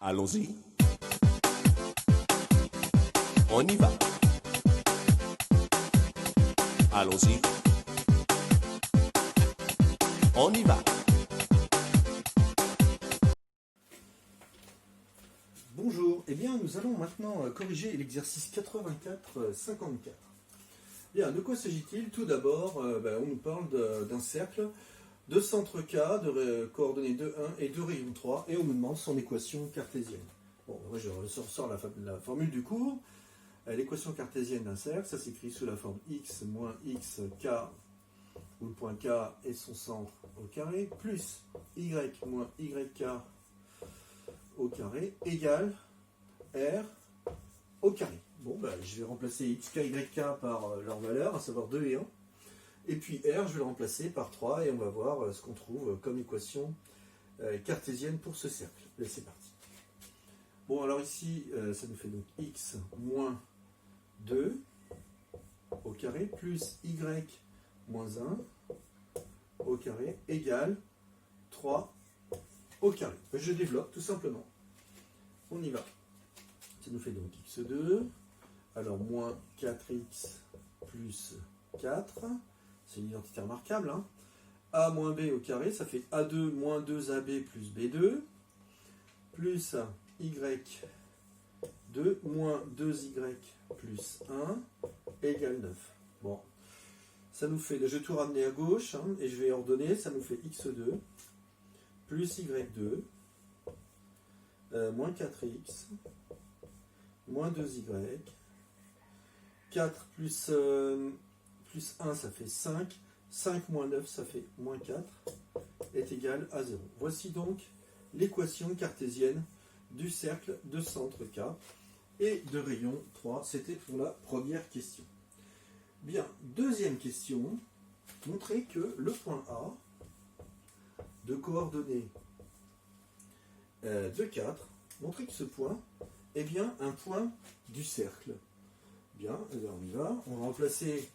Allons-y. On y va. Allons-y. On y va. Bonjour, eh bien nous allons maintenant corriger l'exercice 84-54. Bien, de quoi s'agit-il? Tout d'abord, on nous parle d'un cercle de centre K, de coordonnées 2, 1 et de rayon 3, et on nous demande son équation cartésienne. Bon, moi je ressors la formule du cours. L'équation cartésienne d'un cercle, ça s'écrit sous la forme x moins xk, où le point K est son centre au carré, plus y moins yk au carré, égale r au carré. Bon, je vais remplacer xk, yk par leur valeur, à savoir 2 et 1. Et puis r, je vais le remplacer par 3, et on va voir ce qu'on trouve comme équation cartésienne pour ce cercle. Là, c'est parti. Bon, alors ici, ça nous fait donc x moins 2 au carré, plus y moins 1 au carré, égale 3 au carré. Je développe tout simplement. On y va. Ça nous fait donc x2, alors moins 4x plus 4, c'est une identité remarquable, hein. A moins b au carré, ça fait A2 moins 2AB plus B2, plus y2 moins 2y plus 1 égale 9. Bon, ça nous fait, je vais tout ramener à gauche, hein, et je vais ordonner, ça nous fait x2 plus y2 moins 4x moins 2y, 4 plus 1 ça fait 5, 5 moins 9 ça fait moins 4, est égal à 0. Voici donc l'équation cartésienne du cercle de centre K et de rayon 3. C'était pour la première question. Bien, deuxième question, montrer que le point A de coordonnées de 4, montrer que ce point est bien un point du cercle. Bien, alors on y va. On va remplacer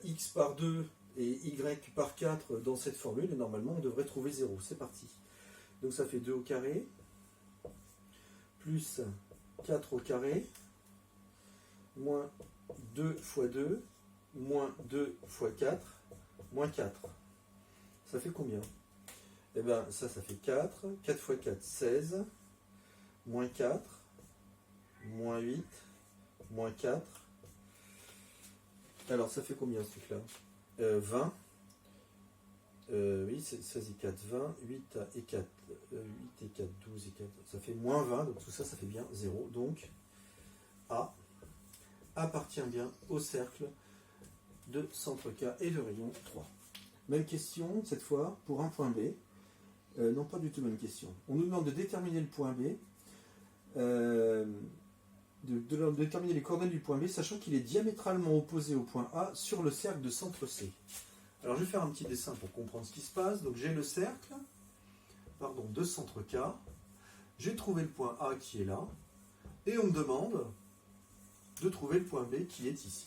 x par 2 et y par 4 dans cette formule, et normalement on devrait trouver 0. C'est parti. Donc ça fait 2 au carré, plus 4 au carré, moins 2 fois 2, moins 2 fois 4, moins 4. Ça fait combien? Eh bien, ça fait 4. 4 fois 4, 16. Moins 4. Moins 8. Moins 4. Alors, ça fait combien ce truc-là? 20. Oui, 16 et 4, 20. 8 et 4, 8 et 4, 12 et 4. Ça fait moins 20. Donc, tout ça, ça fait bien 0. Donc, A appartient bien au cercle de centre K et de rayon 3. Même question, cette fois, pour un point B. Non, pas du tout même question. On nous demande de déterminer le point B, de déterminer les coordonnées du point B, sachant qu'il est diamétralement opposé au point A sur le cercle de centre C. Alors je vais faire un petit dessin pour comprendre ce qui se passe. Donc j'ai le cercle, de centre K. J'ai trouvé le point A qui est là, et on me demande de trouver le point B qui est ici.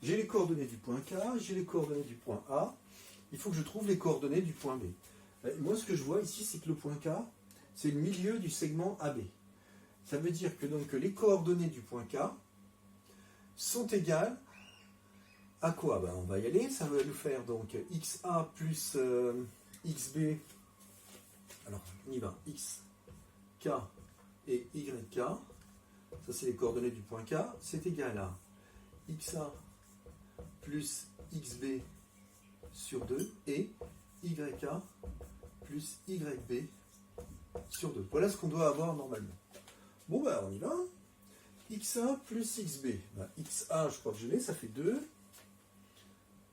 J'ai les coordonnées du point K, j'ai les coordonnées du point A. Il faut que je trouve les coordonnées du point B. Moi, ce que je vois ici, c'est que le point K, c'est le milieu du segment AB. Ça veut dire que donc, les coordonnées du point K sont égales à quoi? On va y aller. Ça va nous faire donc XA plus XB. Alors, on y va. XK et YK. Ça, c'est les coordonnées du point K. C'est égal à XA plus XB sur 2 et YK plus YB sur 2. Voilà ce qu'on doit avoir normalement. Bon, on y va. XA plus XB. XA, je crois que je l'ai, ça fait 2.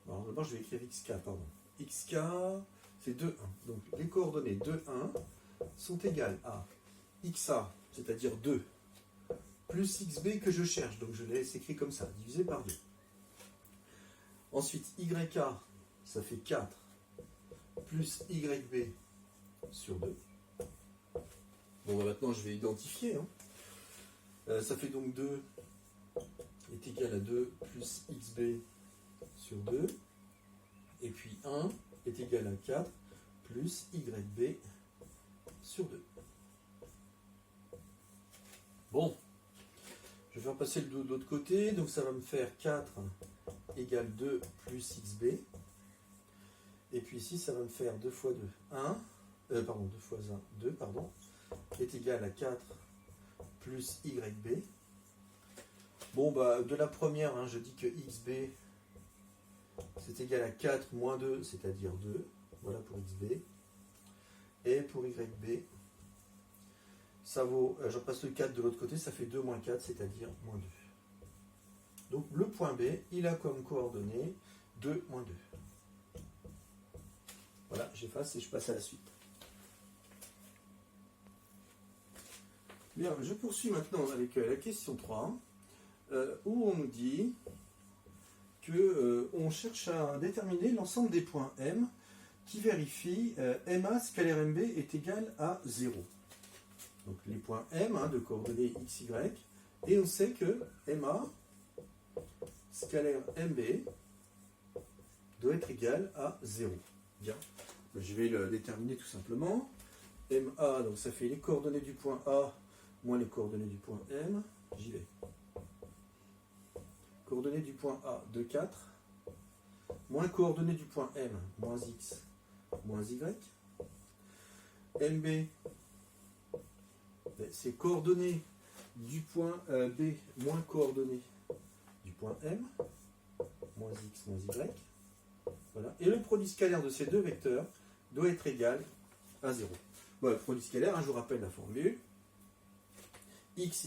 Alors, d'abord, je vais écrire XK, pardon. XK, c'est 2, 1. Donc, les coordonnées 2, 1 sont égales à XA, c'est-à-dire 2, plus XB que je cherche. Donc, je laisse écrit comme ça, divisé par 2. Ensuite, YK, ça fait 4, plus YB sur 2. Bon, maintenant, je vais identifier. Ça fait donc 2 est égal à 2 plus XB sur 2. Et puis 1 est égal à 4 plus YB sur 2. Bon, je vais faire passer le 2 de l'autre côté, donc ça va me faire 4 égale 2 plus xb. Et puis ici, ça va me faire 2 fois 2, 1, pardon, 2 fois 1, 2, pardon, qui est égal à 4 plus yb. Bon, bah, de la première, hein, je dis que xb, c'est égal à 4 moins 2, c'est-à-dire 2. Voilà pour xb. Et pour yb, ça vaut, je passe le 4 de l'autre côté, ça fait 2 moins 4, c'est-à-dire moins 2. Donc le point B, il a comme coordonnée 2 moins 2. Voilà, j'efface et je passe à la suite. Bien, je poursuis maintenant avec la question 3, où on nous dit qu'on cherche à déterminer l'ensemble des points M qui vérifie MA scalaire MB est égal à 0. Donc les points M, hein, de coordonnées x, y, et on sait que MA scalaire MB doit être égal à 0. Bien, je vais le déterminer tout simplement. MA, donc ça fait les coordonnées du point A moins les coordonnées du point M. J'y vais. Coordonnées du point A, 2, 4, moins coordonnées du point M, moins x, moins y. MB, c'est coordonnées du point B moins coordonnées du point M, moins x, moins y. Voilà. Et le produit scalaire de ces deux vecteurs doit être égal à 0. Voilà, le produit scalaire, hein, je vous rappelle la formule. X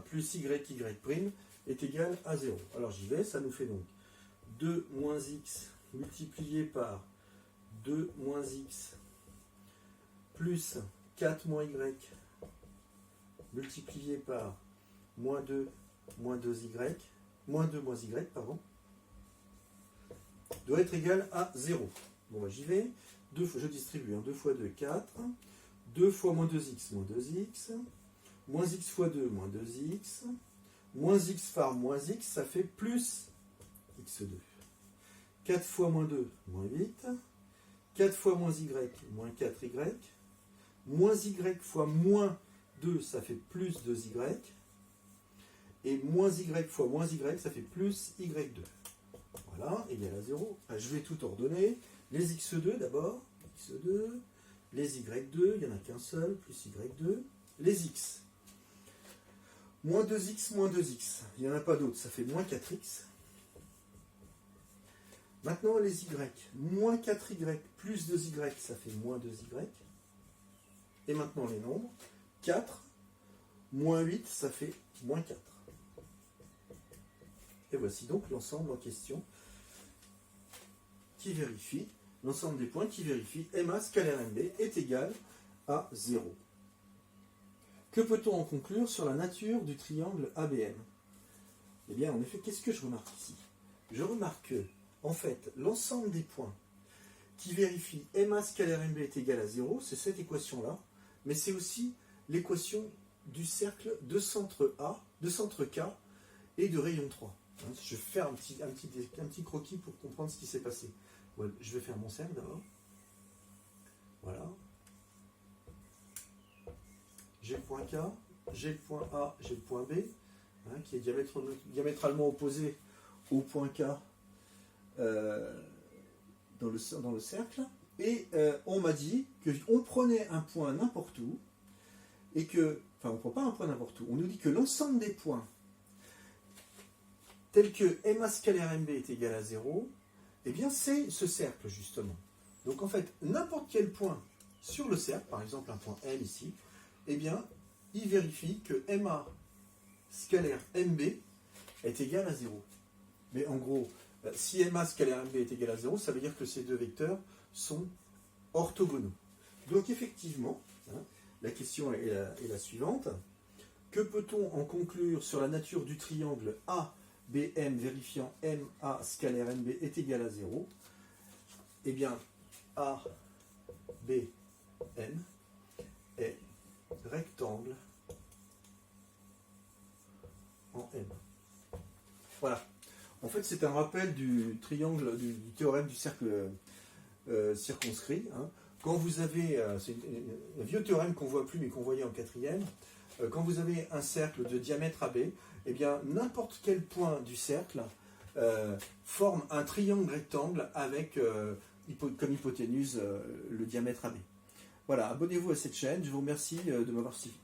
plus y est égal à 0. Alors j'y vais, ça nous fait donc 2 moins x multiplié par 2 moins x plus 4 moins y multiplié par moins 2 moins 2y, moins 2 moins y, pardon, doit être égal à 0. Bon, bah, j'y vais. Je distribue. 2 fois 2, 4. 2 fois moins 2x, moins 2x. Moins x fois 2, moins 2x. Moins x par moins x, ça fait plus x2. 4 fois moins 2, moins 8. 4 fois moins y, moins 4y. Moins y fois moins 2, ça fait plus 2y. Et moins y fois moins y, ça fait plus y2. Voilà, égal à 0. Je vais tout ordonner. Les x2 d'abord. x2. Les y2, il n'y en a qu'un seul, plus y2. Les x. Moins 2x, moins 2x. Il n'y en a pas d'autre, ça fait moins 4x. Maintenant, les y. Moins 4y plus 2y, ça fait moins 2y. Et maintenant, les nombres. 4 moins 8, ça fait moins 4. Et voici donc l'ensemble en question qui vérifie, l'ensemble des points qui vérifie MA scalaire MB est égal à 0. Que peut-on en conclure sur la nature du triangle ABM? Eh bien, en effet, qu'est-ce que je remarque ici? Je remarque que, en fait, l'ensemble des points qui vérifient MA scalaire MB est égal à 0, c'est cette équation-là, mais c'est aussi l'équation du cercle de centre A, de centre K et de rayon 3. Je vais faire un petit croquis pour comprendre ce qui s'est passé. Ouais, je vais faire mon cercle d'abord. Voilà. J'ai le point K, j'ai le point A, j'ai le point B, hein, qui est diamétralement opposé au point K dans le cercle. Et on m'a dit qu'on prenait un point n'importe où, et que, enfin on ne prend pas un point n'importe où, on nous dit que l'ensemble des points tels que MA scalaire MB est égal à 0, eh bien c'est ce cercle justement. Donc en fait, n'importe quel point sur le cercle, par exemple un point L ici, eh bien il vérifie que MA scalaire MB est égal à 0. Mais en gros, si MA scalaire MB est égal à 0, ça veut dire que ces deux vecteurs sont orthogonaux. Donc effectivement, hein, la question est la suivante. Que peut-on en conclure sur la nature du triangle ABM vérifiant MA scalaire MB est égal à 0? Eh bien, ABM est rectangle en M. Voilà. En fait, c'est un rappel du triangle, du théorème du cercle circonscrit. Hein. quand vous avez, c'est un vieux théorème qu'on ne voit plus mais qu'on voyait en quatrième, quand vous avez un cercle de diamètre AB, eh bien n'importe quel point du cercle forme un triangle rectangle avec comme hypoténuse le diamètre AB. Voilà, abonnez-vous à cette chaîne, je vous remercie de m'avoir suivi.